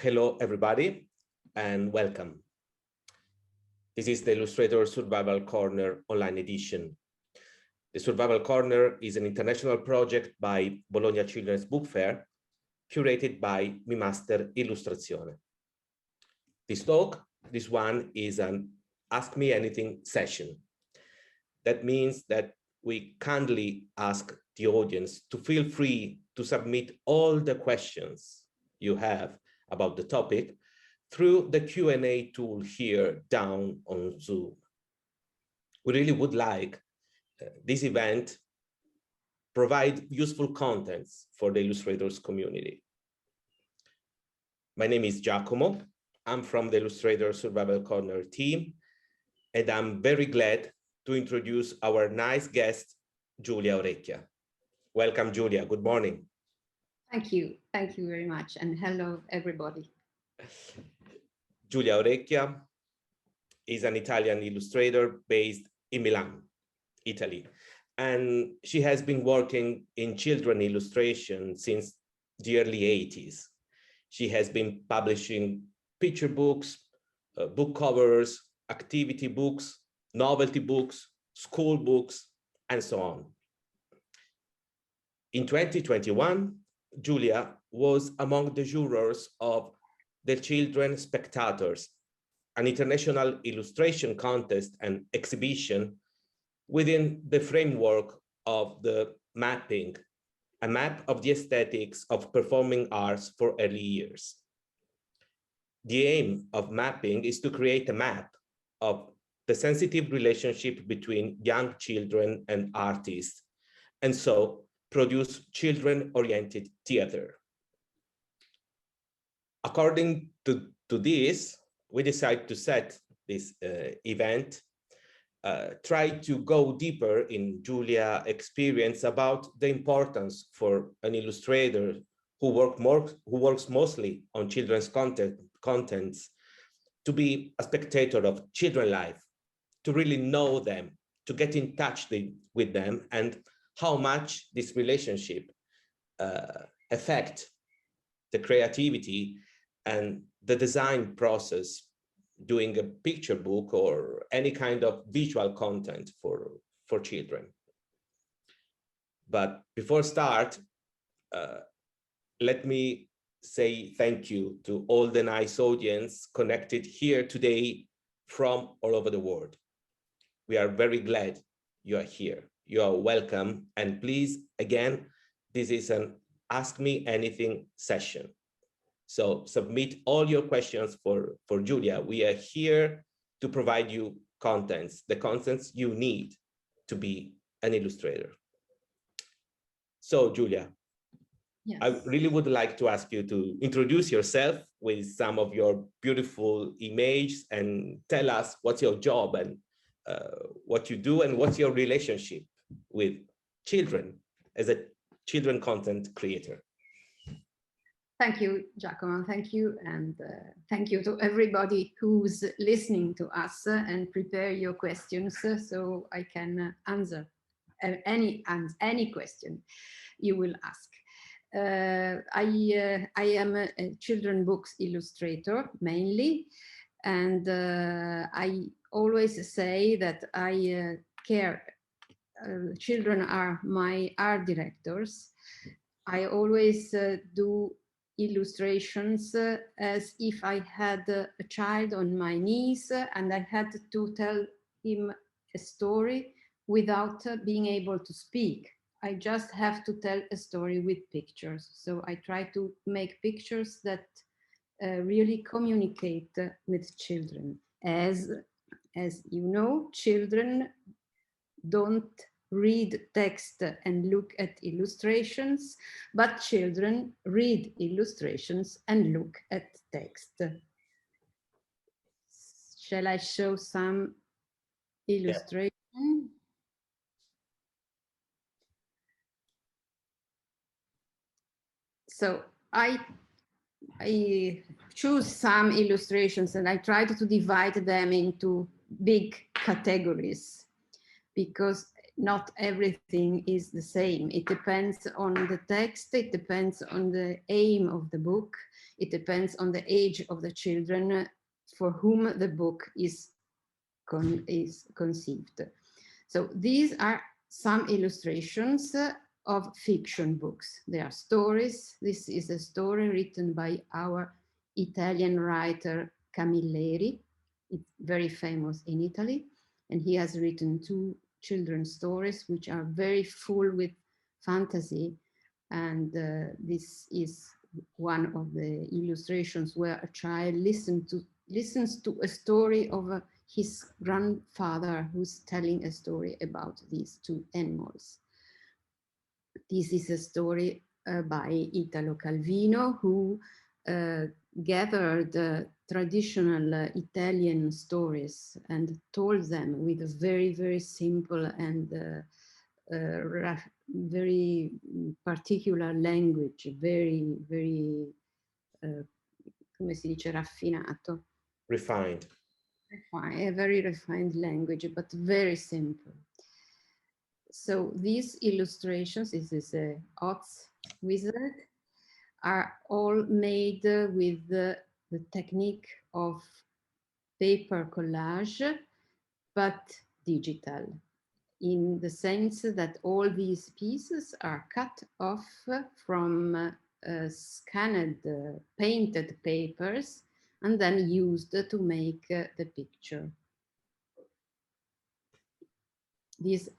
Hello, everybody, and welcome. This is the Illustrator Survival Corner online edition. The Survival Corner is an international project by Bologna Children's Book Fair, curated by Mi Master Illustrazione. This one is an Ask Me Anything session. That means that we kindly ask the audience to feel free to submit all the questions you have about the topic through the Q&A tool here down on Zoom. We really would like this event provide useful contents for the illustrators community. My name is Giacomo. I'm from the Illustrator Survival Corner team, and I'm very glad to introduce our nice guest, Giulia Orecchia. Welcome, Giulia. Good morning. Thank you. Thank you very much. And hello, everybody. Giulia Orecchia is an Italian illustrator based in Milan, Italy. And she has been working in children illustration since the early 80s. She has been publishing picture books, book covers, activity books, novelty books, school books, and so on. In 2021, Giulia was among the jurors of the Children Spectators, an international illustration contest and exhibition within the framework of the mapping, a map of the aesthetics of performing arts for early years. The aim of mapping is to create a map of the sensitive relationship between young children and artists, and so produce children-oriented theater. According to this, we decided to set this event, try to go deeper in Giulia's experience about the importance for an illustrator who works mostly on children's contents to be a spectator of children's life, to really know them, to get in touch with them, and how much this relationship affect the creativity and the design process doing a picture book or any kind of visual content for children. But before start, let me say thank you to all the nice audience connected here today from all over the world. We are very glad you are here. You are welcome. And please, again, this is an Ask Me Anything session. So submit all your questions for Giulia. We are here to provide you contents, the contents you need to be an illustrator. So Giulia, yes. I really would like to ask you to introduce yourself with some of your beautiful images and tell us what's your job and what you do and what's your relationship with children as a children content creator. Thank you, Giacomo. Thank you. And thank you to everybody who's listening to us and prepare your questions so I can answer any question you will ask. I am a children books illustrator mainly, and I always say that I care. Children are my art directors. I always do illustrations as if I had a child on my knees and I had to tell him a story without being able to speak. I just have to tell a story with pictures. So I try to make pictures that really communicate with children. As you know, children don't read text and look at illustrations, but children read illustrations and look at text. Shall I show some illustration? Yeah. So I choose some illustrations and I tried to divide them into big categories, because not everything is the same. It depends on the text, it depends on the aim of the book, it depends on the age of the children for whom the book is conceived. So these are some illustrations of fiction books. They are stories. This is a story written by our Italian writer Camilleri. It's very famous in Italy. And he has written two children's stories, which are very full with fantasy. And this is one of the illustrations where a child listens to a story of his grandfather who's telling a story about these two animals. This is a story by Italo Calvino, who gathered traditional Italian stories and told them with a very, very simple and very particular language, very, very, come si dice, raffinato. Refined. A very refined language, but very simple. So these illustrations, this is a Oz wizard, are all made with the technique of paper collage, but digital, in the sense that all these pieces are cut off from scanned, painted papers, and then used to make the picture. These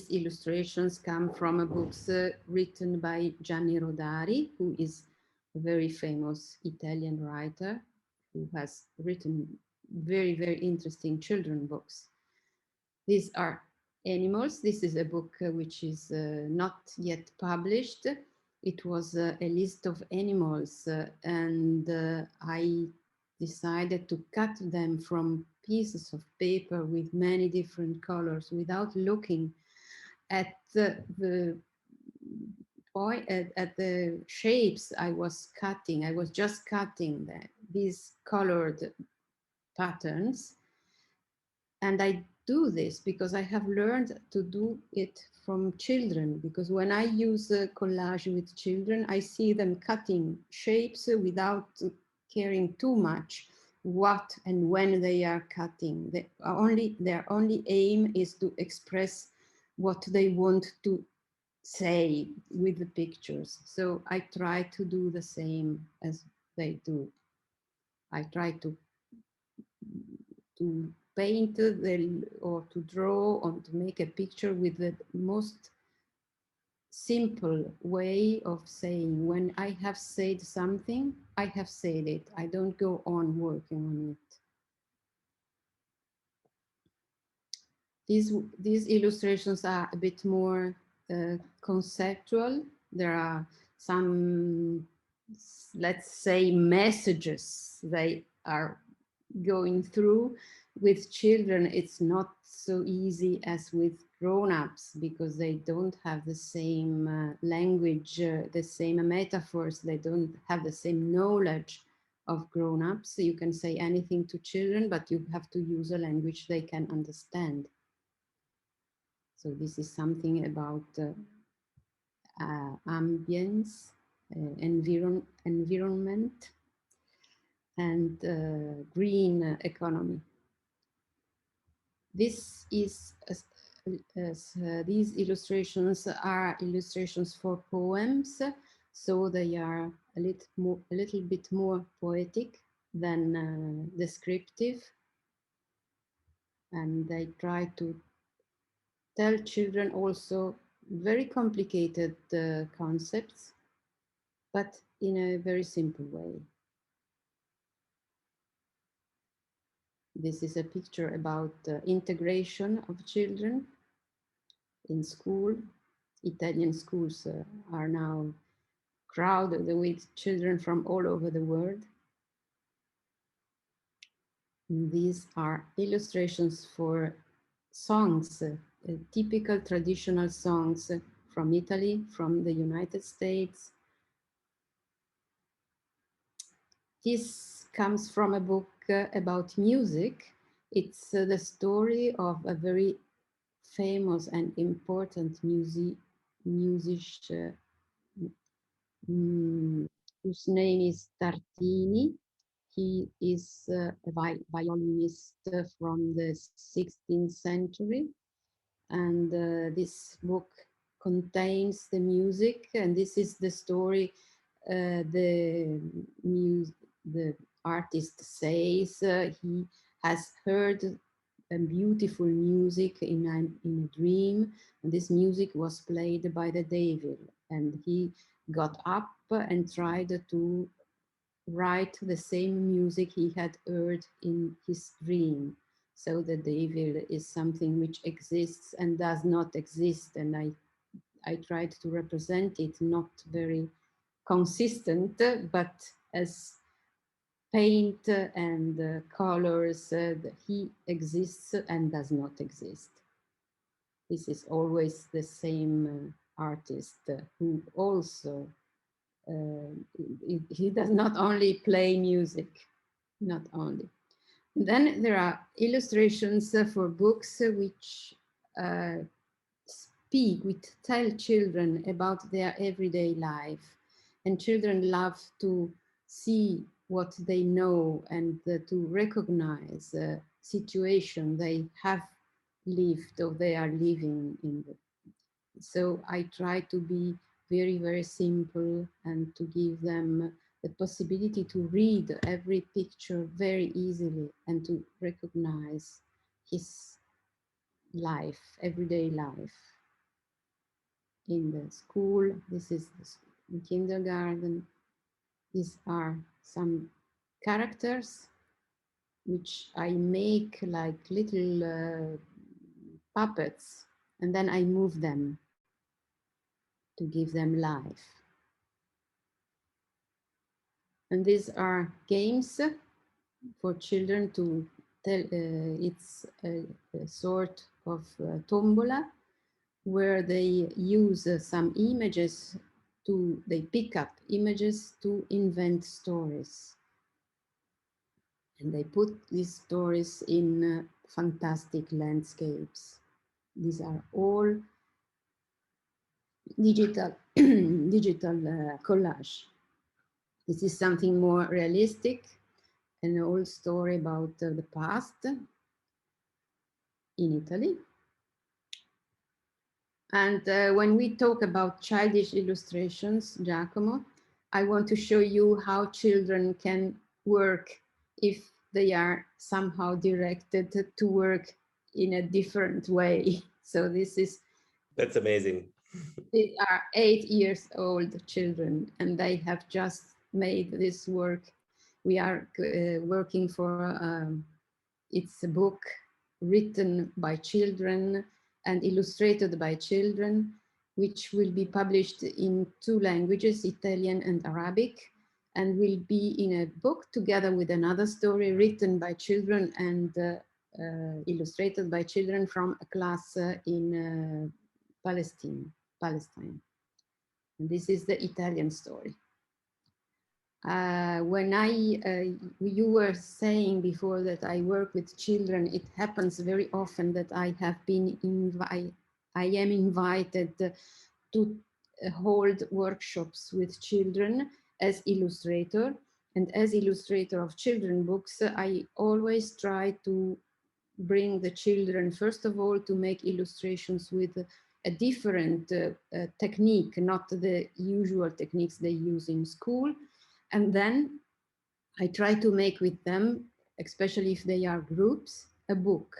illustrations come from books written by Gianni Rodari, who is a very famous Italian writer who has written very, very interesting children books. These are animals. This is a book which is not yet published. It was a list of animals and I decided to cut them from pieces of paper with many different colors without looking at the point at the shapes I was cutting. I was just cutting these colored patterns, and I do this because I have learned to do it from children, because when I use collage with children, I see them cutting shapes without caring too much what and when they are cutting. Their only aim is to express what they want to say with the pictures. So I try to do the same as they do. I try to paint or to draw or to make a picture with the most simple way of saying, when I have said something, I have said it. I don't go on working on it. These illustrations are a bit more conceptual. There are some, let's say, messages they are going through. With children, it's not so easy as with grown-ups, because they don't have the same language, the same metaphors, they don't have the same knowledge of grown-ups. So you can say anything to children, but you have to use a language they can understand. So this is something about ambience, environment, and green economy. This is these illustrations are illustrations for poems, so they are a little bit more poetic than descriptive, and they try to tell children also very complicated concepts, but in a very simple way. This is a picture about integration of children in school. Italian schools are now crowded with children from all over the world. And these are illustrations for songs, typical traditional songs from Italy, from the United States. This comes from a book about music. It's the story of a very famous and important musician whose name is Tartini. He is a violinist from the 16th century. And this book contains the music, and this is the story the artist says he has heard beautiful music in a dream, and this music was played by the devil, and he got up and tried to write the same music he had heard in his dream. So the devil is something which exists and does not exist, and I tried to represent it, not very consistent, but as paint and colors, he exists and does not exist. This is always the same artist who also, he does not only play music, not only. Then there are illustrations for books which which tell children about their everyday life. And children love to see what they know and to recognize the situation they have lived or they are living in. So I try to be very, very simple and to give them the possibility to read every picture very easily and to recognize his life, everyday life. In the school, this is the kindergarten. These are some characters which I make like little puppets, and then I move them to give them life. And these are games for children to tell, it's a sort of tombola where they use some images they pick up images to invent stories. And they put these stories in fantastic landscapes. These are all digital, digital collage. This is something more realistic, an old story about the past in Italy. And when we talk about childish illustrations, Giacomo, I want to show you how children can work if they are somehow directed to work in a different way. So this is... That's amazing. They are 8 years old children, and they have just made this work. We are working for, it's a book written by children and illustrated by children, which will be published in 2 languages, Italian and Arabic, and will be in a book together with another story written by children and illustrated by children from a class in Palestine. And this is the Italian story. When you were saying before that I work with children, it happens very often that I am invited to hold workshops with children as illustrator. And as illustrator of children books, I always try to bring the children, first of all, to make illustrations with a different technique, not the usual techniques they use in school. And then I try to make with them, especially if they are groups, a book,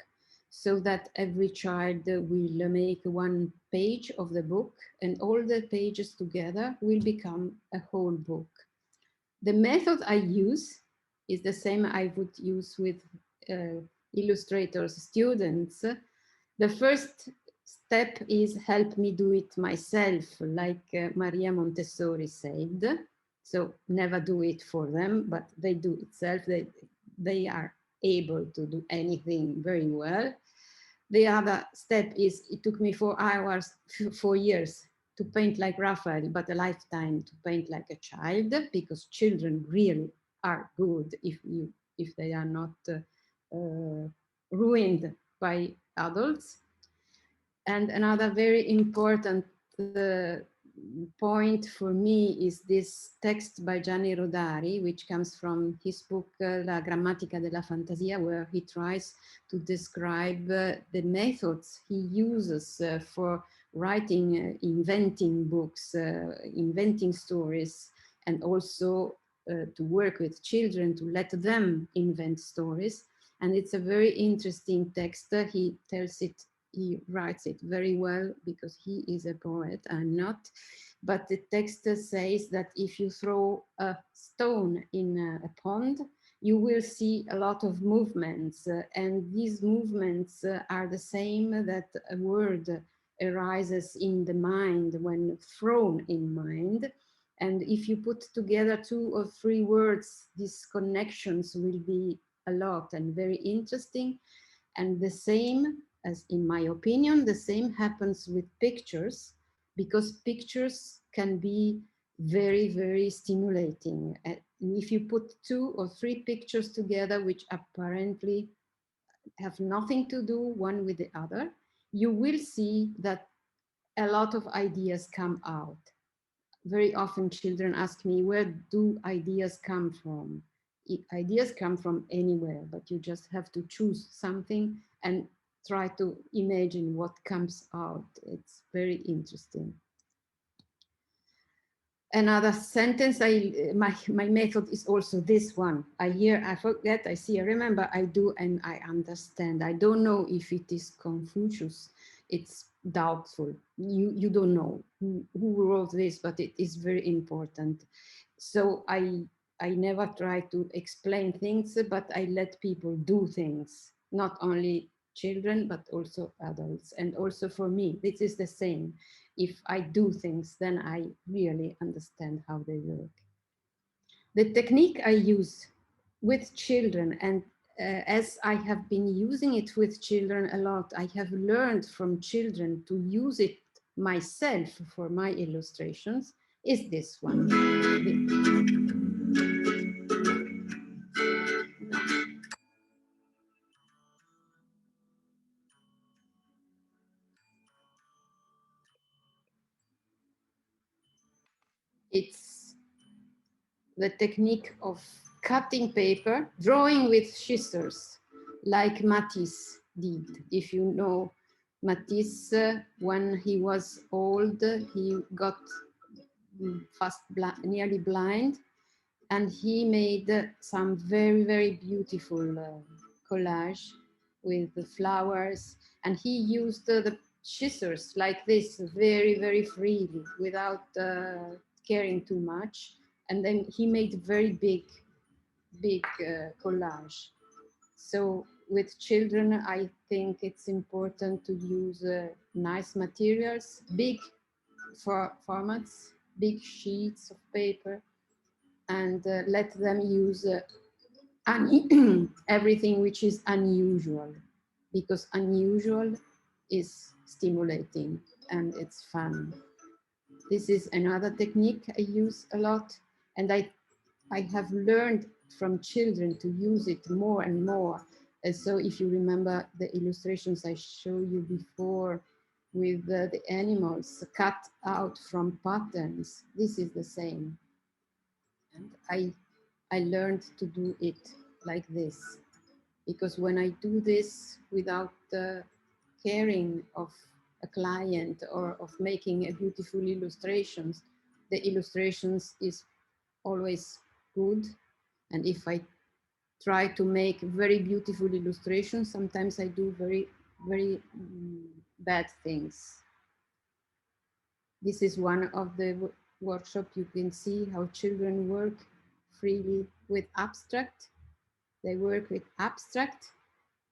so that every child will make 1 page of the book, and all the pages together will become a whole book. The method I use is the same I would use with illustrators, students. The first step is help me do it myself, like Maria Montessori said. So never do it for them, but they do itself. They are able to do anything very well. The other step is it took me 4 hours, 4 years to paint like Raphael, but a lifetime to paint like a child, because children really are good if they are not ruined by adults. And another very important point for me is this text by Gianni Rodari, which comes from his book La Grammatica della Fantasia, where he tries to describe the methods he uses for writing, inventing books, inventing stories, and also to work with children to let them invent stories. And it's a very interesting text. He writes it very well because he is a poet, I'm not. But the text says that if you throw a stone in a pond, you will see a lot of movements. And these movements are the same that a word arises in the mind when thrown in mind. And if you put together 2 or 3 words, these connections will be a lot and very interesting. And the same, as in my opinion, the same happens with pictures, because pictures can be very, very stimulating. And if you put 2 or 3 pictures together, which apparently have nothing to do one with the other, you will see that a lot of ideas come out. Very often children ask me, where do ideas come from? Ideas come from anywhere, but you just have to choose something and try to imagine what comes out. It's very interesting. Another sentence, my method is also this one. I hear, I forget, I see, I remember, I do, and I understand. I don't know if it is Confucius. It's doubtful. You don't know who wrote this, but it is very important. So I never try to explain things, but I let people do things, not only children, but also adults. And also for me, this is the same. If I do things, then I really understand how they work. The technique I use with children, and as I have been using it with children a lot, I have learned from children to use it myself for my illustrations, is this one. It's the technique of cutting paper, drawing with scissors, like Matisse did. If you know Matisse, when he was old, he got nearly blind, and he made some very, very beautiful collage with the flowers, and he used the scissors like this very, very freely without caring too much. And then he made very big collage. So with children, I think it's important to use nice materials, big formats, big sheets of paper, and let them use everything which is unusual, because unusual is stimulating and it's fun. This is another technique I use a lot, and I have learned from children to use it more and more. And so if you remember the illustrations I showed you before with the animals cut out from patterns, this is the same. And I learned to do it like this, because when I do this without caring of a client or of making a beautiful illustrations, the illustrations is always good. And if I try to make very beautiful illustrations, sometimes I do very, very bad things. This is one of the workshop. You can see how children work freely with abstract. They work with abstract,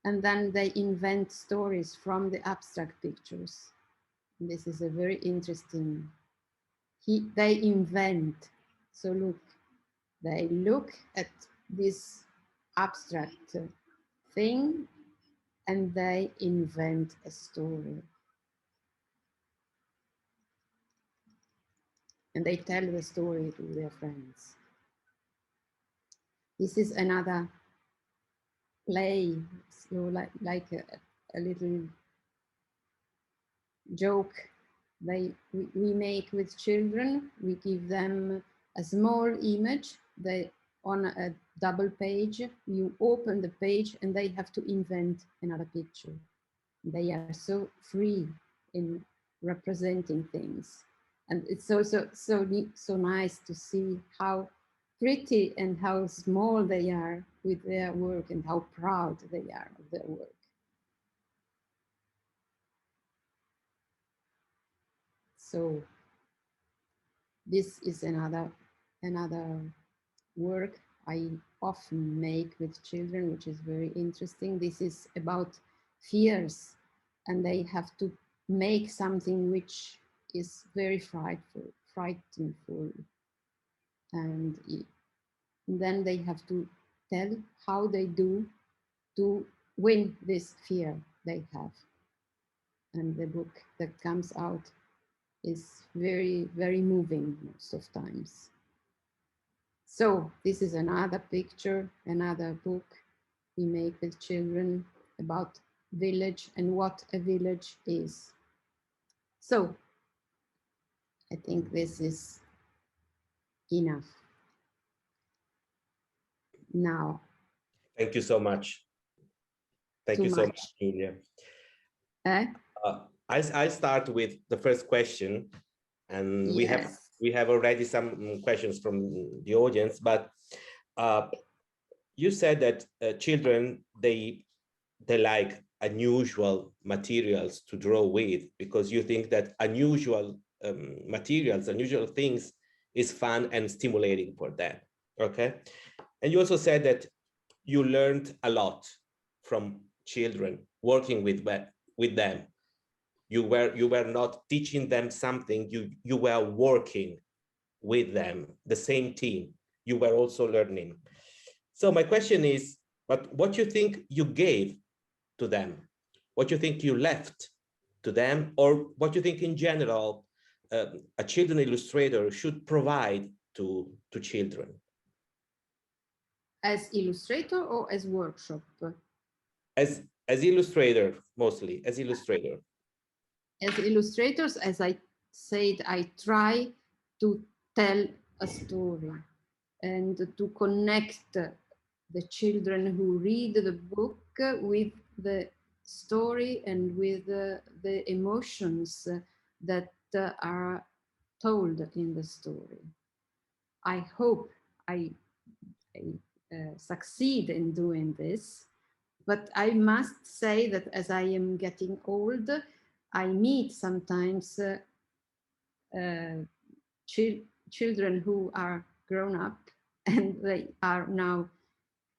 and then they invent stories from the abstract pictures. And this is a very interesting. They invent. So look, they look at this abstract thing and they invent a story. And they tell the story to their friends. This is another play, so like a little joke we make with children. We give them a small image. They on a double page. You open the page and they have to invent another picture. They are so free in representing things, and it's also so nice to see how pretty and how small they are with their work and how proud they are of their work. So this is another work I often make with children, which is very interesting. This is about fears, and they have to make something which is very frightful, and then they have to tell how they do to win this fear they have. And the book that comes out is very moving most of times. So this is another picture, another book we make with children about village and what a village is. So I think this is enough. Now. Thank you so much. Thank you so much, Julia. Eh? I start with the first question, and Yes. we have already some questions from the audience, but you said that children, they like unusual materials to draw with, because you think that unusual materials, unusual things is fun and stimulating for them. Okay. And you also said that you learned a lot from children working with them. You were not teaching them something, you were working with them, the same team. You were also learning. So my question is, but what you think you gave to them, what you think you left to them, or what you think in general a children illustrator should provide to children? As illustrator or as workshop? As illustrator, mostly as illustrator. As illustrators, as I said, I try to tell a story and to connect the children who read the book with the story and with the emotions that are told in the story. I hope I succeed in doing this, but I must say that as I am getting old, I meet sometimes children who are grown up, and they are now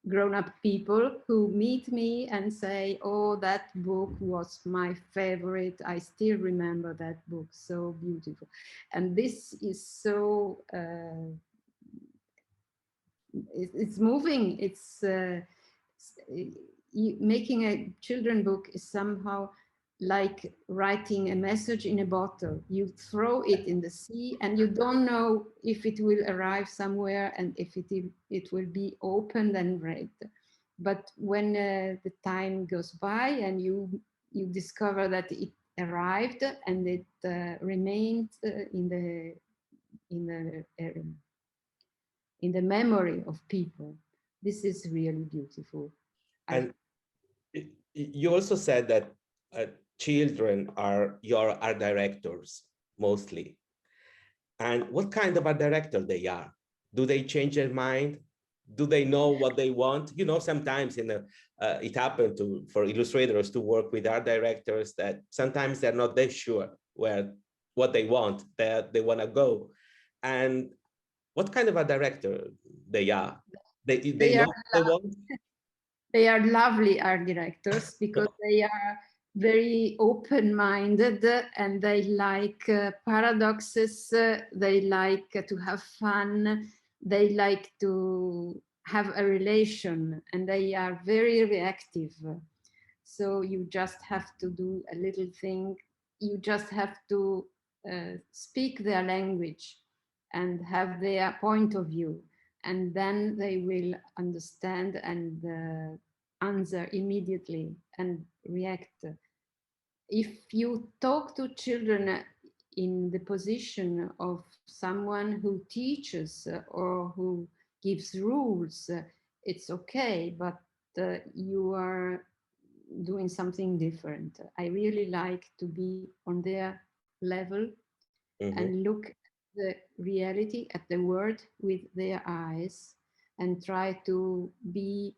grown-up people who meet me and say, oh, that book was my favorite. I still remember that book, so beautiful. And this is so, it's moving. It's making a children book is somehow like writing a message in a bottle. You throw it in the sea and you don't know if it will arrive somewhere and if it will be opened and read. But when the time goes by and you discover that it arrived and it remained in the memory of people, this is really beautiful. And you also said that children are your art directors mostly. And what kind of art director they are? Do they change their mind? Do they know what they want? You know, sometimes it happened for illustrators to work with art directors that sometimes they're not that sure what they want, that they want to go. And what kind of a director they are? They know what they want? They are lovely art directors because they are very open-minded and they like paradoxes, they like to have fun, they like to have a relation, and they are very reactive. So you just have to do a little thing, you just have to speak their language and have their point of view, and then they will understand and answer immediately and react. if you talk to children in the position of someone who teaches or who gives rules, it's okay, but you are doing something different. I really like to be on their level Mm-hmm. and look at the reality, at the world with their eyes, and try to be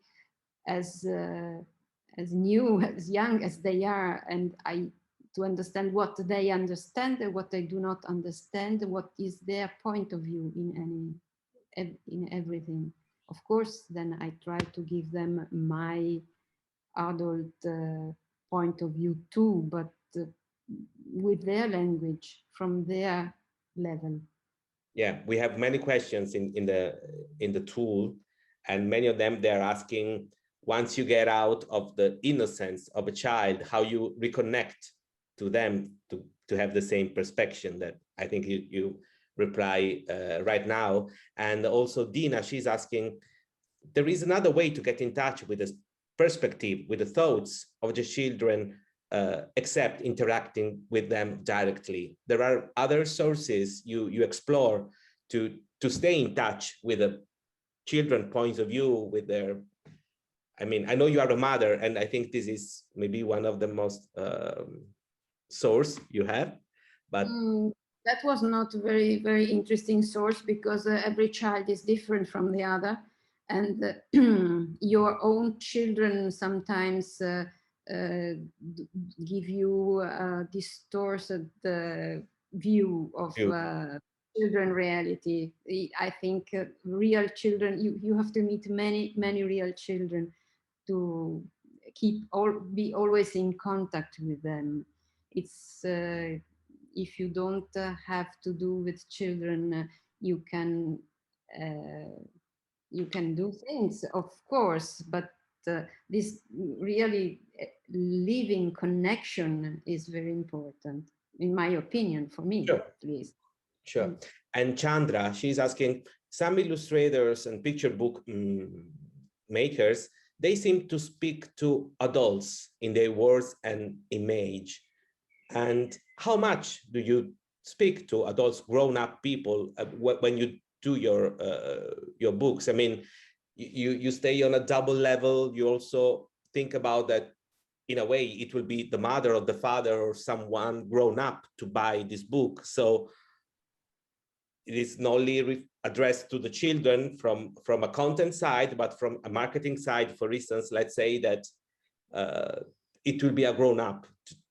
as as new, as young as they are, and I to understand what they understand and what they do not understand, what is their point of view in everything. Of course, then I try to give them my adult point of view too, but with their language from their level. Yeah, we have many questions in the tool, and many of them they're asking, once you get out of the innocence of a child, how you reconnect to them to have the same perspective that I think you reply right now. And also Dina, she's asking, there is another way to get in touch with the perspective, with the thoughts of the children, except interacting with them directly. There are other sources you explore to stay in touch with the children points of view, with their, I mean, I know you are a mother, and I think this is maybe one of the most source you have, but That was not a very interesting source, because every child is different from the other, and your own children sometimes give you a distorted view of you, children reality. I think real children, you have to meet many real children to be always in contact with them. It's if you don't have to do with children, you can uh, you can do things, of course, but this really living connection is very important, in my opinion, for me sure. at least. Sure. Mm. And Chandra, she's asking, some illustrators and picture book makers, they seem to speak to adults in their words and image. And how much do you speak to adults, grown-up people, when you do your books? I mean, you stay on a double level. You also think about that in a way it will be the mother or the father or someone grown up to buy this book. So it is not only addressed to the children from a content side, but from a marketing side. For instance, let's say that it will be a grown up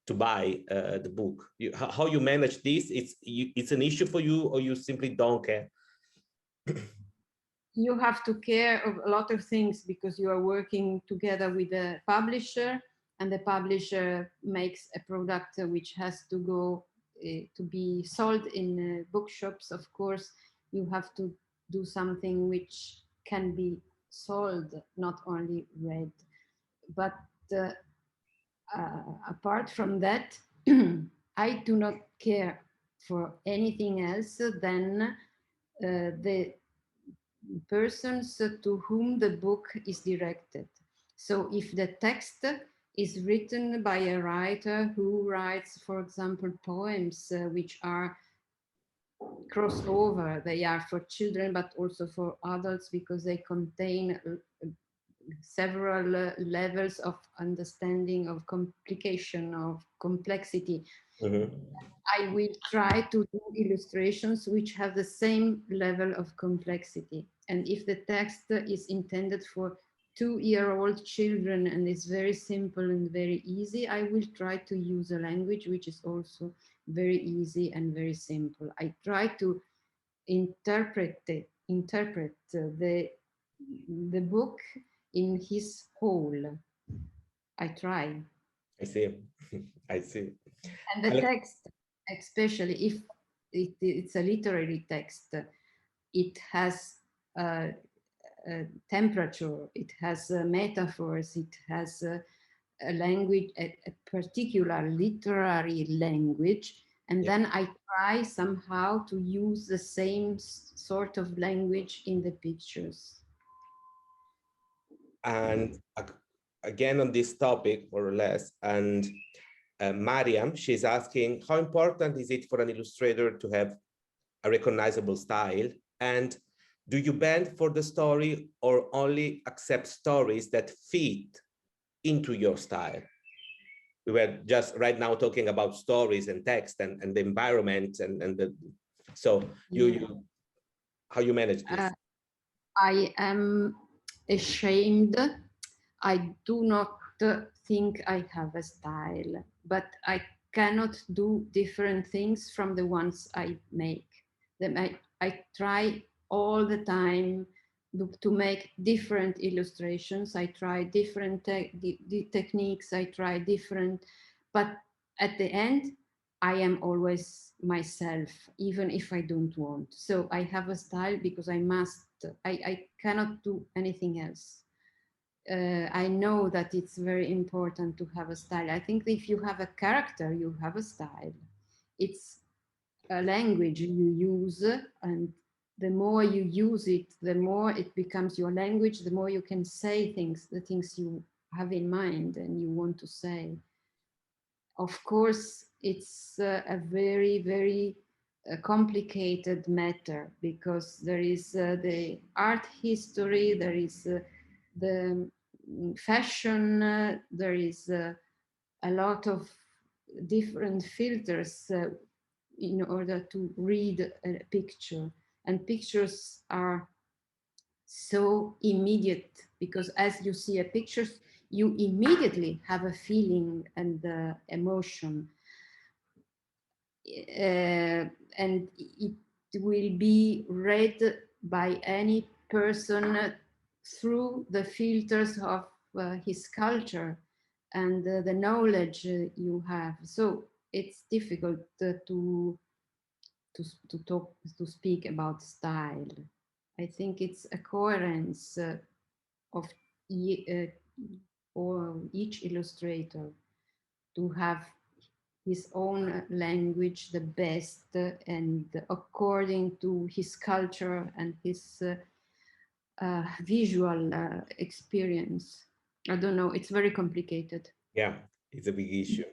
to buy the book. How you manage this? It's an issue for you, or you simply don't care? You have to care of a lot of things, because you are working together with the publisher, and the publisher makes a product which has to go to be sold in bookshops. Of course, you have to do something which can be sold, not only read. But uh, apart from that, I do not care for anything else than the persons to whom the book is directed. So if the text is written by a writer who writes, for example, poems which are crossover, they are for children but also for adults, because they contain several levels of understanding, of complication, of complexity. Mm-hmm. I will try to do illustrations which have the same level of complexity. And if the text is intended for 2-year-old children and is very simple and very easy, I will try to use a language which is also very easy and very simple. I try to interpret the book in his whole. I try. I see. I see. And the Alex, text, especially if it's a literary text, it has temperature, it has metaphors, it has a language, a particular literary language. And yeah. then I try somehow to use the same sort of language in the pictures. And again on this topic, more or less, and Mariam, she's asking, how important is it for an illustrator to have a recognizable style? And do you bend for the story or only accept stories that fit into your style? We were just right now talking about stories and text and the environment and the, so you how you manage this? I am ashamed. I do not think I have a style, but I cannot do different things from the ones I make. I try all the time to make different illustrations. I try different techniques. I try different, but at the end, I am always myself, even if I don't want. So I have a style because I must. I cannot do anything else. I know that it's very important to have a style. I think if you have a character, you have a style. It's a language you use, and the more you use it, the more it becomes your language, the more you can say things, the things you have in mind and you want to say. Of course, it's a very, very complicated matter because there is the art history, there is the fashion, there is a lot of different filters in order to read a picture. And pictures are so immediate because as you see a picture, you immediately have a feeling and emotion. And it will be read by any person through the filters of his culture and the knowledge you have. So it's difficult to talk, to speak about style. I think it's a coherence of or each illustrator to have his own language the best and according to his culture and his visual experience. I don't know, it's very complicated. Yeah, it's a big issue.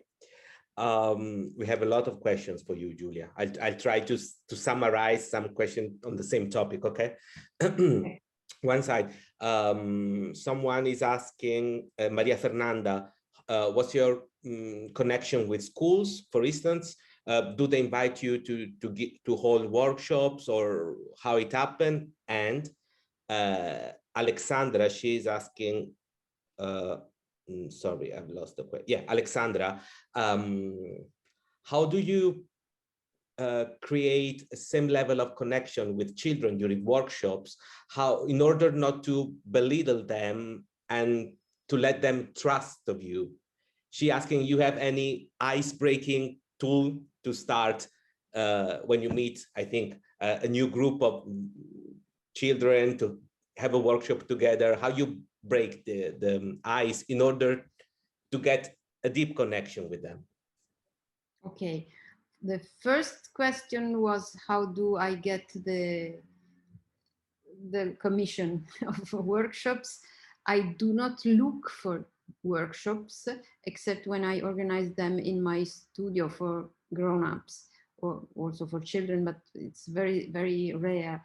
We have a lot of questions for you, Julia. I'll try to summarize some questions on the same topic, okay? Okay. One side, someone is asking, Maria Fernanda, what's your connection with schools, for instance? Do they invite you to hold workshops or how it happened? And Alexandra, she's asking, sorry, I've lost the question. Yeah, Alexandra, how do you create a same level of connection with children during workshops, how in order not to belittle them and to let them trust of you? She asking, you have any ice-breaking tool to start when you meet, I think, a new group of children to have a workshop together, how you break the ice in order to get a deep connection with them? Okay. The first question was, how do I get the commission of workshops? I do not look for workshops except when I organize them in my studio for grown-ups or also for children, but it's very, very rare.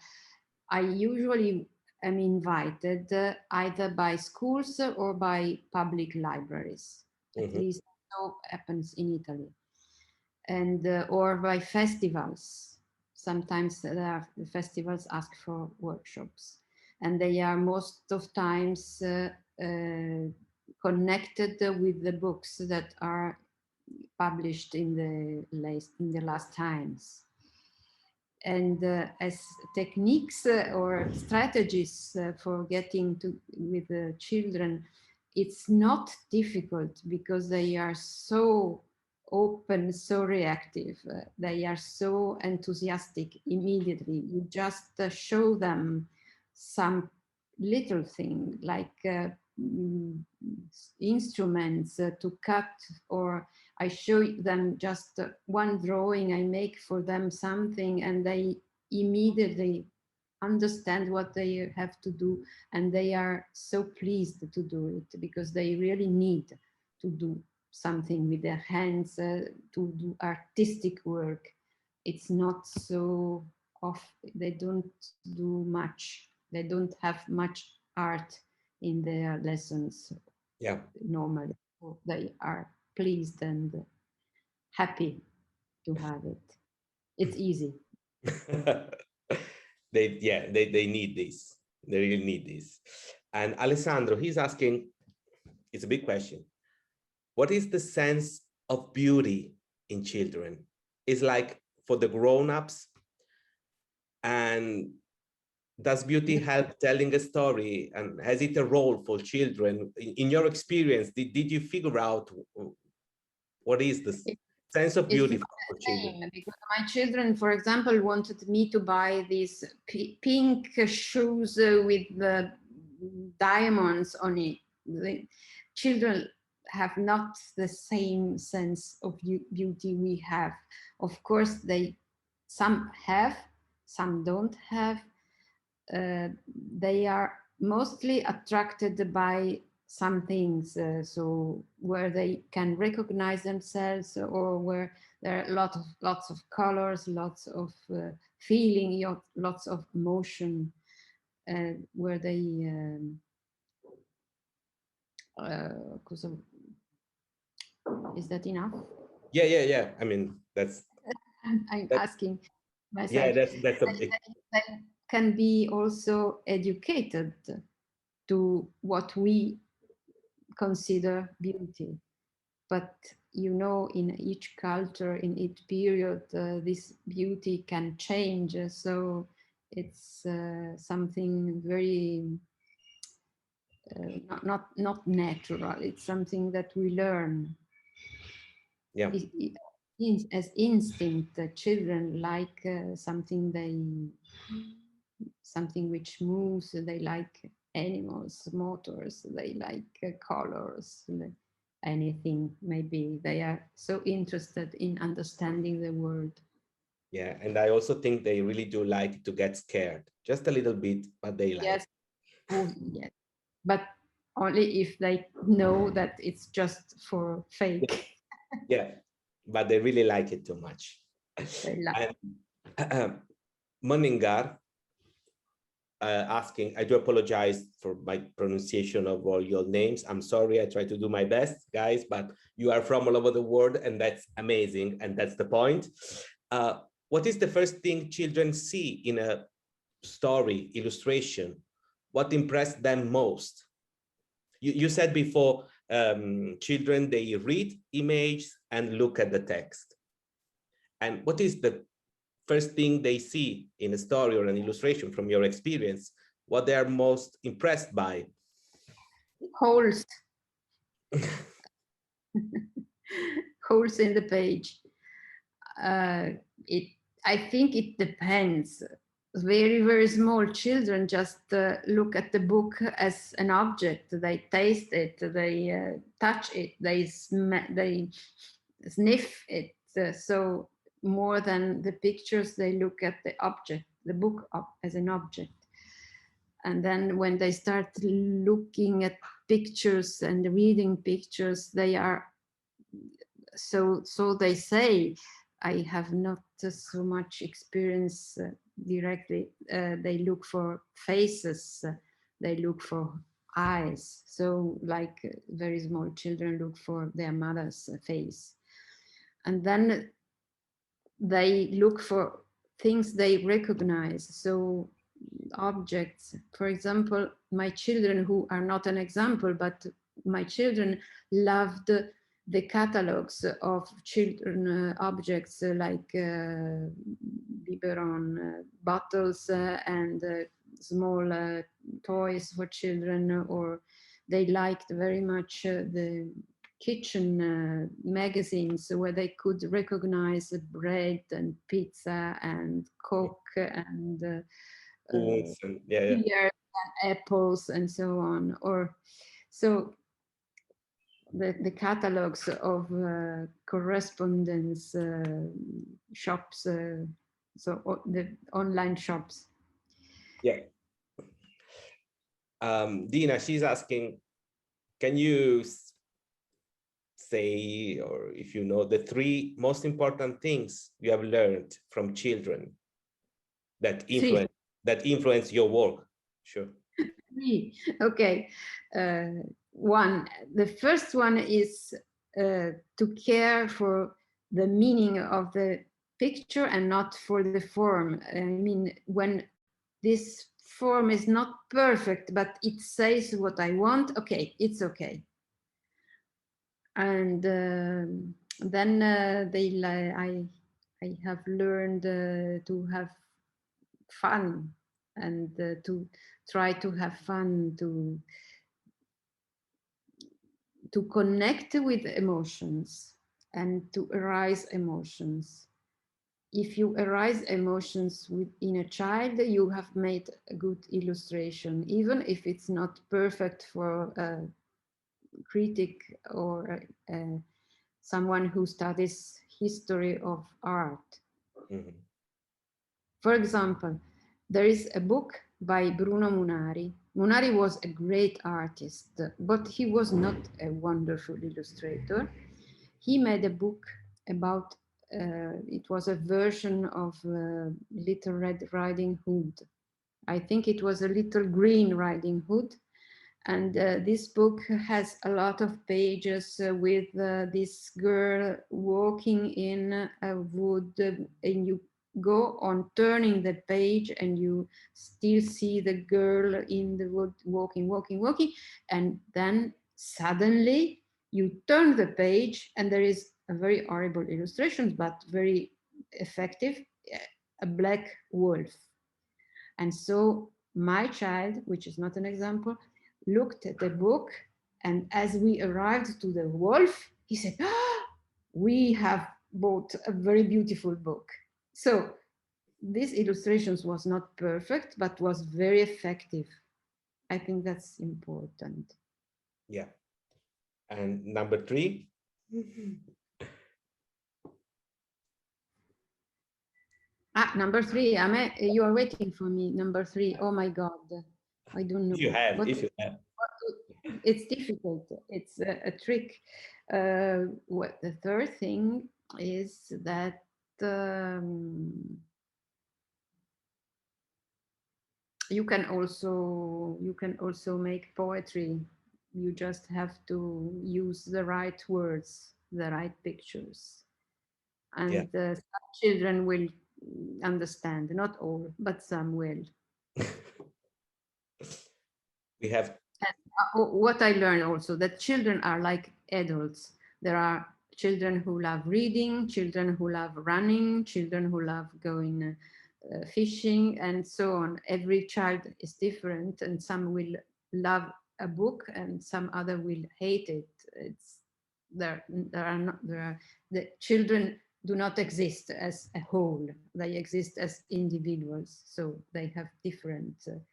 I usually am invited either by schools or by public libraries. At least so happens in Italy. And or by festivals. Sometimes the festivals ask for workshops, and they are most of times connected with the books that are published in the last times. And as techniques or strategies for getting to with the children, it's not difficult because they are so open, so reactive. They are so enthusiastic immediately. You just show them some little thing like instruments to cut, or I show them just one drawing, I make for them something, and they immediately understand what they have to do, and they are so pleased to do it because they really need to do. something with their hands, to do artistic work. It's not so off, they don't do much, they don't have much art in their lessons. Yeah. Normally they are pleased and happy to have it. It's easy. They need this. They really need this. And Alessandro, he's asking, it's a big question. What is the sense of beauty in children? It's like for the grown-ups, and does beauty help telling a story, and has it a role for children? In your experience, did you figure out what is the sense of beauty for children? Because my children, for example, wanted me to buy these pink shoes with the diamonds on it. The children have not the same sense of beauty we have. Of course, some have, some don't have. They are mostly attracted by some things, so where they can recognize themselves, or where there are lots of colors, lots of feeling, lots of emotion, where they is that enough? Yeah. I mean, I'm asking myself. Yeah, that's a big. They can be also educated to what we consider beauty. But you know, in each culture, in each period, this beauty can change. So it's something very not natural. It's something that we learn. Yeah. As instinct, children like something which moves. They like animals, motors. They like colors. Anything, maybe they are so interested in understanding the world. Yeah, and I also think they really do like to get scared, just a little bit, but they like. Yes. Oh, yes, but only if they know that it's just for fake. Yeah, but they really like it too much. They like. And Moningar asking, I do apologize for my pronunciation of all your names. I'm sorry, I try to do my best, guys, but you are from all over the world, and that's amazing, and that's the point. What is the first thing children see in a story, illustration? What impressed them most? You said before, children, they read images and look at the text. And what is the first thing they see in a story or an illustration from your experience? What they are most impressed by? Holes. Holes in the page. I think it depends. Very small children just look at the book as an object. They taste it, they touch it, they sniff it. So more than the pictures, they look at the object, the book as an object. And then when they start looking at pictures and reading pictures, they are so they say. I have not so much experience directly. They look for faces, they look for eyes. So like very small children look for their mother's face. And then they look for things they recognize. So objects, for example, my children, who are not an example, but my children loved the catalogs of children objects like biberon bottles and small toys for children, or they liked very much the kitchen magazines where they could recognize bread and pizza and Coke and And pears and apples and so on. Or so the catalogs of correspondence shops, so the online shops. Yeah. Dina, she's asking, can you say, or if you know, the three most important things you have learned from children that Three. influence your work. Sure. Three. Okay. One. The first one is to care for the meaning of the picture and not for the form. I mean, when this form is not perfect, but it says what I want, okay, it's okay. And then I have learned to have fun and to try to have fun, to connect with emotions and to arise emotions. If you arise emotions within a child, you have made a good illustration, even if it's not perfect for a critic or someone who studies history of art. Mhm. For example, there is a book by Bruno Munari. Munari was a great artist, but he was not a wonderful illustrator. He made a book about, it was a version of Little Red Riding Hood. I think it was a Little Green Riding Hood. And this book has a lot of pages with this girl walking in a wood, and you go on turning the page and you still see the girl in the wood walking, walking, walking. And then suddenly you turn the page and there is a very horrible illustration, but very effective, a black wolf. And so my child, which is not an example, looked at the book, and as we arrived to the wolf, he said, "Ah, we have bought a very beautiful book." So this illustrations was not perfect, but was very effective. I think that's important. Yeah. And number three? Number three, you are waiting for me. Number three. Oh my God. I don't know. If you have. It's difficult. It's a trick. What the third thing is that you can also make poetry. You just have to use the right words, the right pictures, Yeah. and some children will understand. Not all, but some will. We have. What I learned also, that children are like adults. There are children who love reading, children who love running, children who love going fishing, and so on. Every child is different, and some will love a book and some other will hate it. It's there are not there are the children do not exist as a whole. They exist as individuals, so they have different tastes.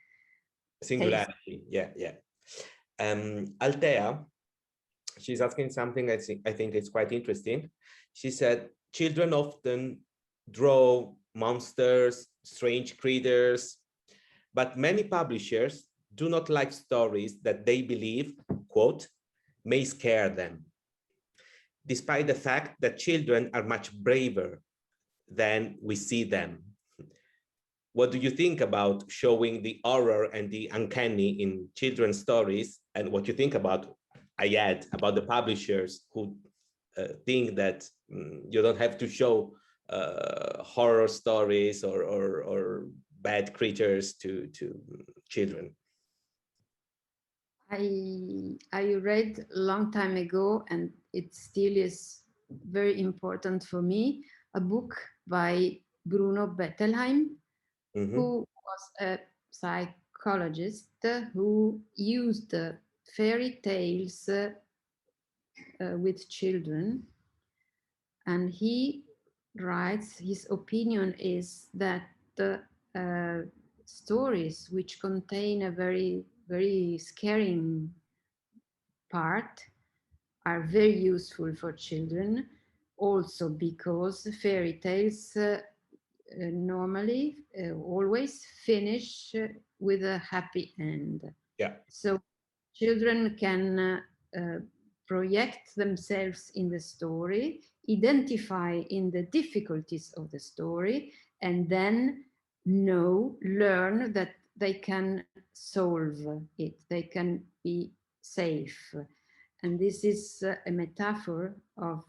Singularity. Yeah, yeah. Altea, she's asking something I think it's quite interesting. She said, children often draw monsters, strange creatures, but many publishers do not like stories that they believe, quote, may scare them, despite the fact that children are much braver than we see them. What do you think about showing the horror and the uncanny in children's stories? And what you think about, I add, about the publishers who think that you don't have to show horror stories or bad creatures to children? I read a long time ago, and it still is very important for me, a book by Bruno Bettelheim, Mm-hmm. who was a psychologist who used fairy tales with children. And he writes, his opinion is that the stories which contain a very, very scaring part are very useful for children, also because fairy tales normally always finish with a happy end. Yeah. So children can project themselves in the story, identify in the difficulties of the story, and then learn that they can solve it, they can be safe. And this is a metaphor of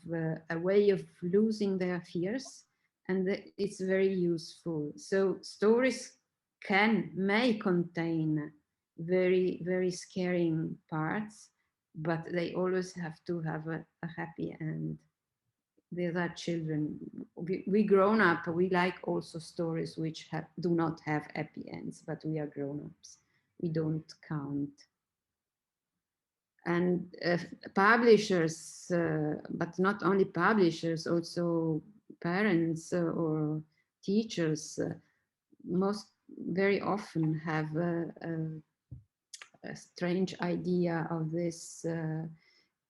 a way of losing their fears, and it's very useful. So stories may contain very, very scaring parts, but they always have to have a happy end. These are children. We grown up, we like also stories which do not have happy ends, but we are grown-ups. We don't count. And publishers, but not only publishers, also parents or teachers, most very often have a strange idea of this.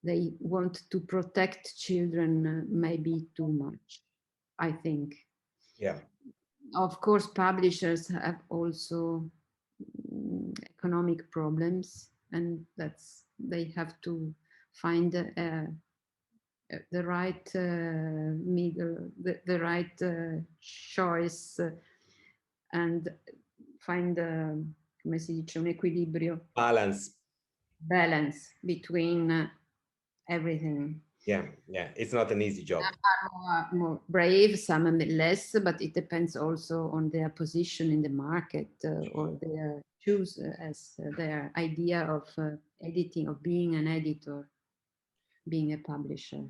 They want to protect children maybe too much, I think. Yeah. Of course, publishers have also economic problems, and they have to find the right middle, the right choice, and find, come si dice, un equilibrio, Balance. balance between everything. Yeah, it's not an easy job. Some are more brave, some are less, but it depends also on their position in the market, or their choose as their idea of editing, of being an editor, being a publisher.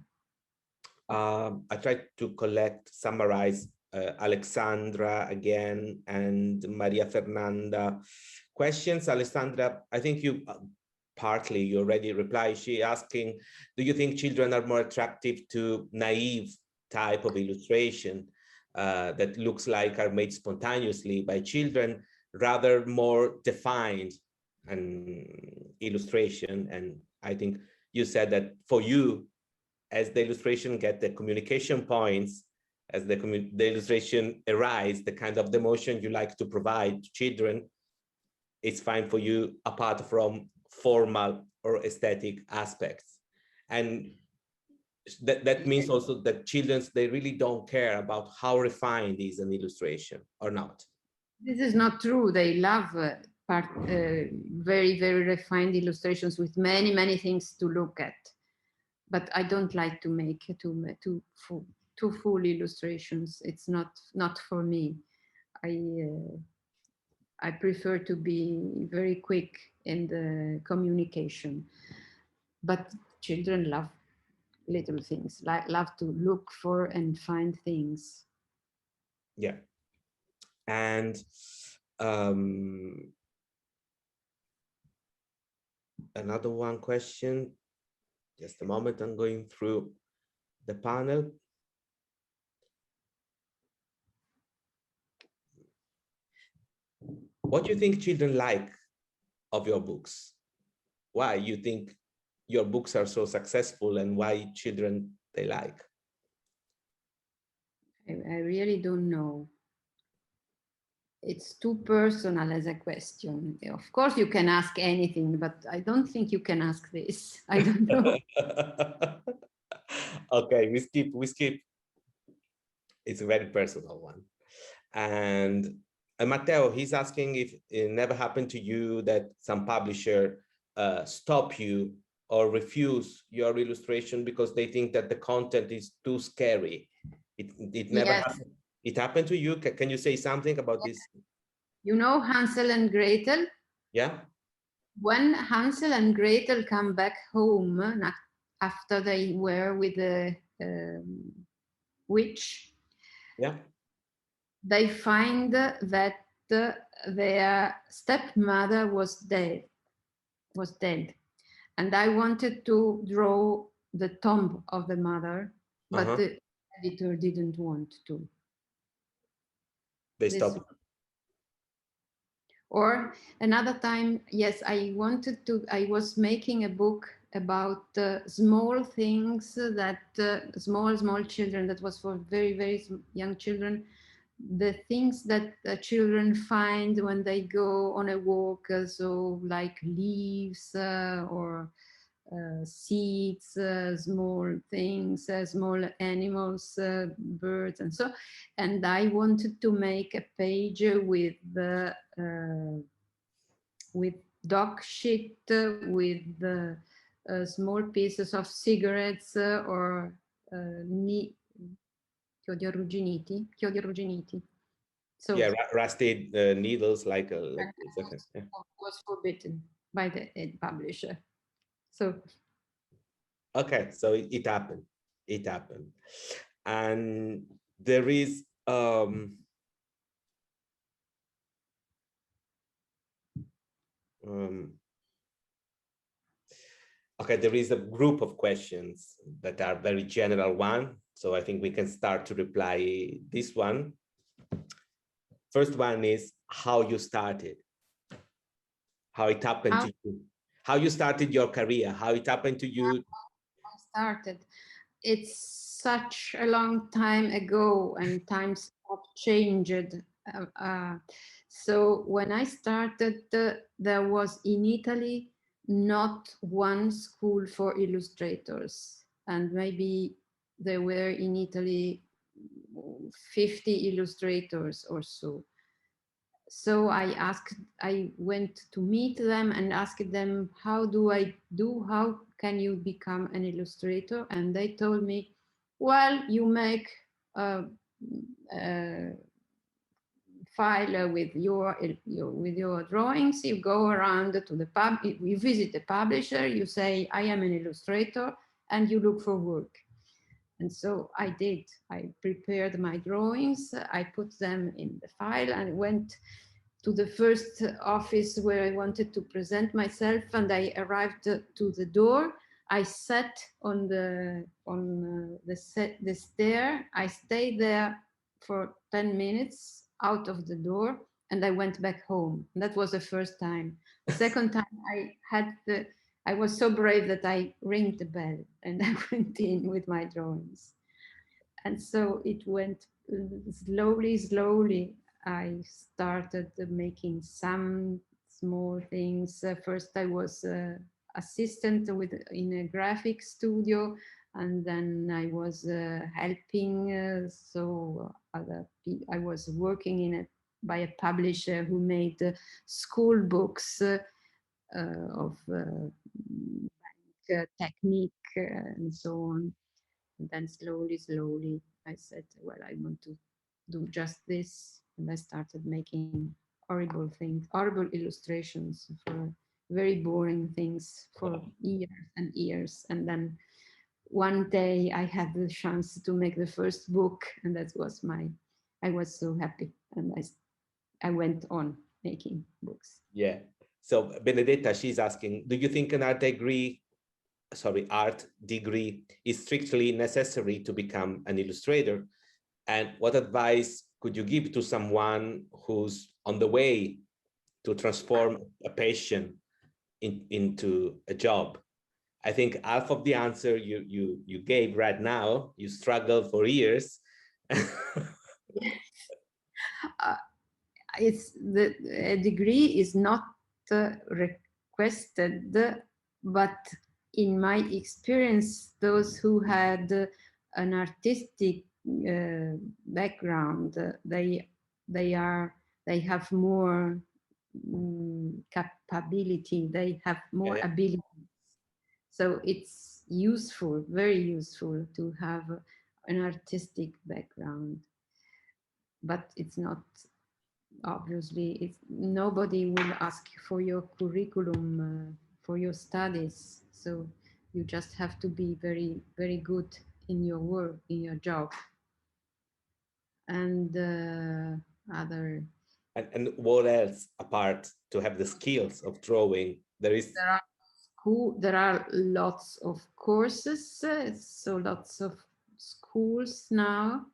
I tried to summarize Alexandra again and Maria Fernanda questions. Alexandra, I think you partly you already replied. She asking, do you think children are more attractive to naive type of illustration that looks like are made spontaneously by children, rather more defined and illustration? And I think you said that for you, as the illustration get the communication points, as the illustration arise, the kind of the emotion you like to provide to children, it's fine for you apart from formal or aesthetic aspects. And that means also that children, they really don't care about how refined is an illustration or not. This is not true. They love very, very refined illustrations with many, many things to look at. But I don't like to make too full illustrations. It's not for me. I prefer to be very quick in the communication. But children love little things, love to look for and find things. Yeah. And another one question. Just a moment, I'm going through the panel. What do you think children like of your books? Why you think your books are so successful and why children they like? I really don't know. It's too personal as a question. Of course, you can ask anything, but I don't think you can ask this. I don't know. Okay, we skip. It's a very personal one. And Matteo, he's asking if it never happened to you that some publisher stop you or refuse your illustration because they think that the content is too scary. It never happened. It happened to you. Can you say something about this? You know Hansel and Gretel? Yeah. When Hansel and Gretel come back home after they were with the witch, yeah, they find that their stepmother was dead. And I wanted to draw the tomb of the mother, but the editor didn't want to. They stopped. Or another time, yes, I was making a book about small things that small children, that was for very, very young children, the things that children find when they go on a walk, so like leaves or seeds, small things, small animals, birds, and so. And I wanted to make a page with dog shit, with small pieces of cigarettes or chiodi arrugginiti. So yeah, rusted needles, like it's okay. Yeah. was forbidden by the publisher. So Okay, so it happened. It happened, and there is um, okay, there is a group of questions that are very general one. So I think we can start to reply this one. First one is how you started, how it happened to you, how you started your career, how it happened to you. I started. It's such a long time ago, and times have changed. So when I started, there was in Italy not one school for illustrators, and maybe there were in Italy 50 illustrators or so. So I went to meet them and asked them, how can you become an illustrator? And they told me, well, you make a file with your drawings, you go around to the you visit the publisher, you say, I am an illustrator, and you look for work. And so I did. I prepared my drawings, I put them in the file and went to the first office where I wanted to present myself, and I arrived to the door. I sat on the stair. I stayed there for 10 minutes out of the door, and I went back home. And that was the first time. The second time I was so brave that I rang the bell and I went in with my drawings. And so it went slowly. I started making some small things. First, I was assistant in a graphic studio, and then I was helping. I was working by a publisher who made school books of technique and so on. And then slowly, I said, well, I want to do just this. And I started making horrible things, horrible illustrations for very boring things for years and years. And then one day I had the chance to make the first book, and I was so happy. And I went on making books. Yeah. So Benedetta, she's asking, do you think an art degree is strictly necessary to become an illustrator? And what advice could you give to someone who's on the way to transform a passion into a job? I think half of the answer you gave right now. You struggled for years. It's a degree is not requested, but in my experience, those who had an artistic background, they have more capability, they have more ability. So it's useful, very useful to have an artistic background, but it's not, obviously, nobody will ask for your curriculum for your studies. So you just have to be very, very good in your work, in your job. And other. And what else apart to have the skills of drawing? There are lots of courses, so lots of schools now.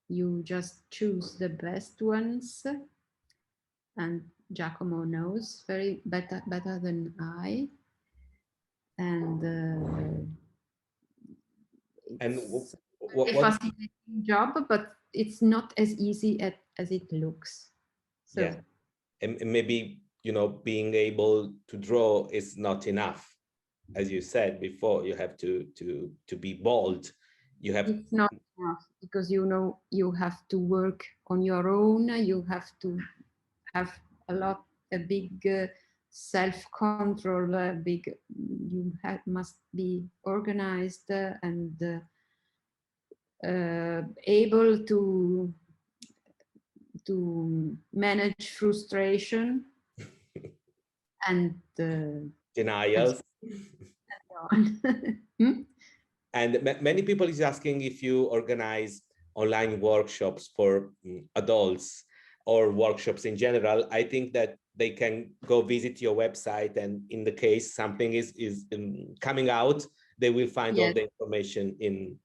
You just choose the best ones. And Giacomo knows better than I. And it's a fascinating job, but it's not as easy as it looks. So yeah, and maybe being able to draw is not enough. as you said before, you have to be bold. You have It's not enough because you know you have to work on your own. You have to have a big self-control, big. You must be organized and able to manage frustration and denials. so on. Hmm? And many people is asking if you organize online workshops for adults or workshops in general. I think that they can go visit your website, and in the case something is coming out, they will find all Yes, the information in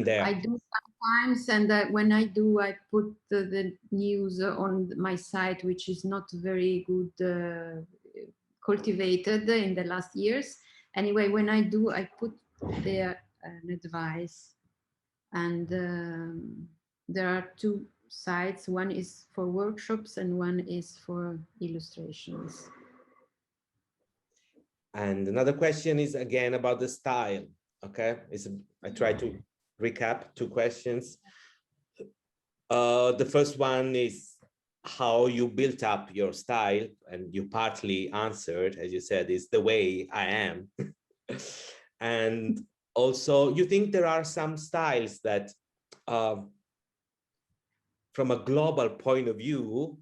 there. I do sometimes, and when I do, I put the news on my site, which is not very good cultivated in the last years. Anyway, when I do, I put there an advice, and there are two sites. One is for workshops, and one is for illustrations. And another question is again about the style. Okay, I try to recap two questions. The first one is how you built up your style, and you partly answered, as you said, is the way I am. And also, you think there are some styles that, from a global point of view,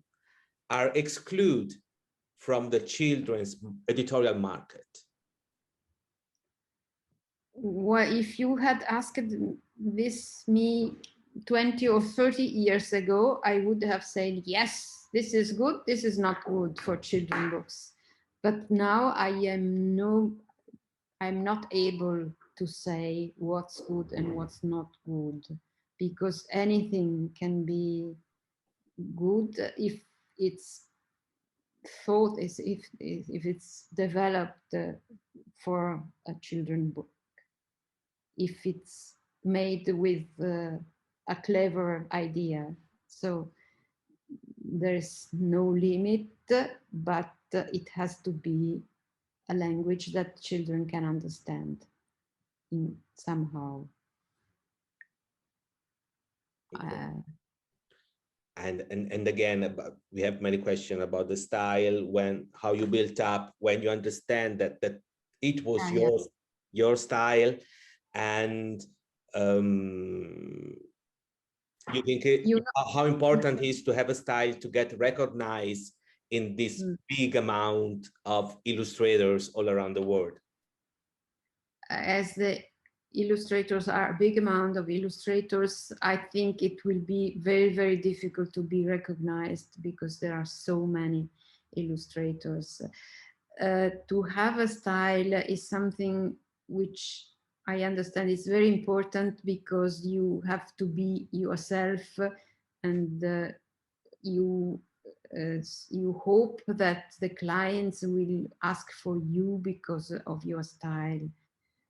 are excluded from the children's editorial market? Well, if you had asked this me 20 or 30 years ago, I would have said, yes, this is good, this is not good for children books. But now I'm not able to say what's good and what's not good, because anything can be good if it's thought is if it's developed for a children book, if it's made with a clever idea. So there's no limit, but it has to be a language that children can understand in somehow. And again, we have many questions about the style, how you built up, when you understand that it was your style, and you think how important it is to have a style to get recognized in this big amount of illustrators all around the world. As the illustrators are a big amount of illustrators, I think it will be very, very difficult to be recognized because there are so many illustrators. To have a style is something which I understand is very important, because you have to be yourself, and you hope that the clients will ask for you because of your style.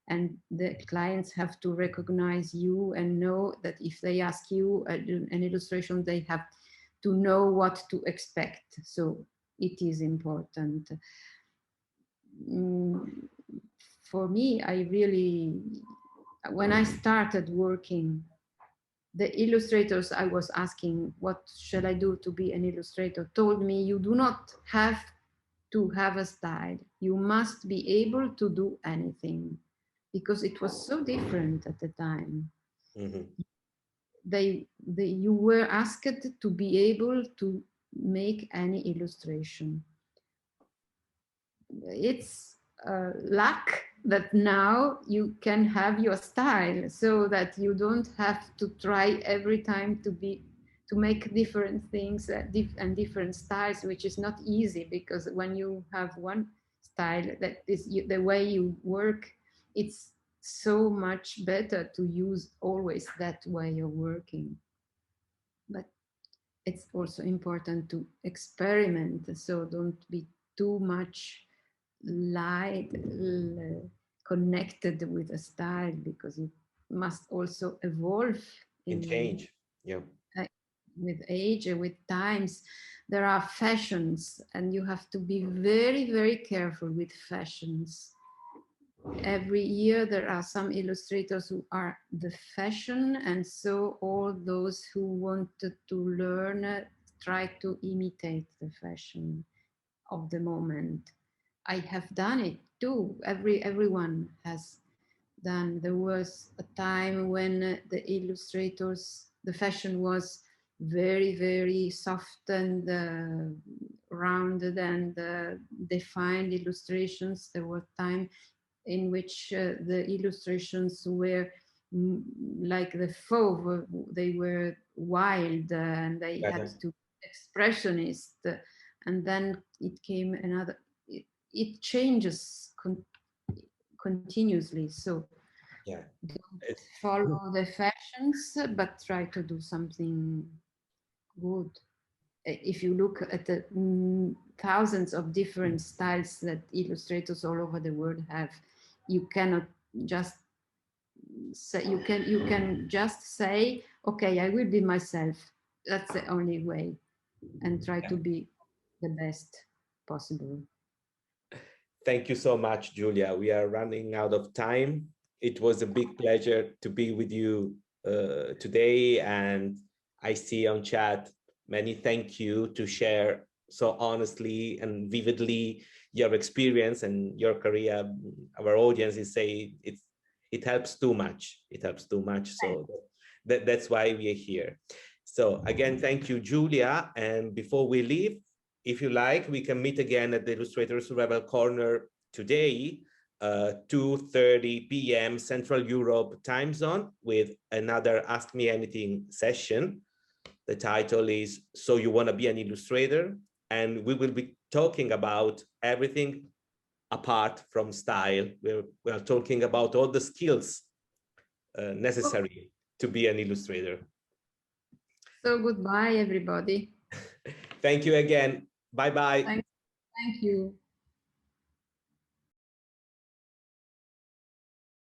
And the clients have to recognize you and know that if they ask you an illustration, they have to know what to expect. So it is important. For me, when I started working, the illustrators I was asking, what shall I do to be an illustrator, told me, you do not have to have a style. You must be able to do anything, because it was so different at the time. Mm-hmm. You were asked to be able to make any illustration. It's luck that now you can have your style, so that you don't have to try every time to make different things and different styles, which is not easy, because when you have one style that is the way you work, it's so much better to use always that way of working. But it's also important to experiment, so don't be too much connected with a style, because it must also evolve in change. Yeah. With age, with times. There are fashions, and you have to be very, very careful with fashions. every year there are some illustrators who are the fashion, and so all those who wanted to learn try to imitate the fashion of the moment. I have done it too. Everyone has done. There was a time when the illustrators, the fashion was very, very soft and rounded and defined illustrations. There were time in which the illustrations were like the fauve, they were wild and they had to be expressionist. And then it came another, it changes continuously. So Yeah. don't follow the fashions, but try to do something good. If you look at the thousands of different styles that illustrators all over the world have, you cannot just say, you can just say, okay, I will be myself. That's the only way, and try to be the best possible. Thank you so much, Julia. We are running out of time. It was a big pleasure to be with you today, and I see on chat many thank you to share so honestly and vividly your experience and your career. Our audience is saying it helps too much. It helps too much. So that's why we are here. So again, thank you, Julia. And before we leave, if you like, we can meet again at the Illustrators Rebel Corner today, 2:30 p.m. Central Europe time zone, with another Ask Me Anything session. The title is So You Want to Be an Illustrator? And we will be talking about everything apart from style. We are talking about all the skills necessary to be an illustrator. So goodbye, everybody. Thank you again. Bye-bye. Thank you.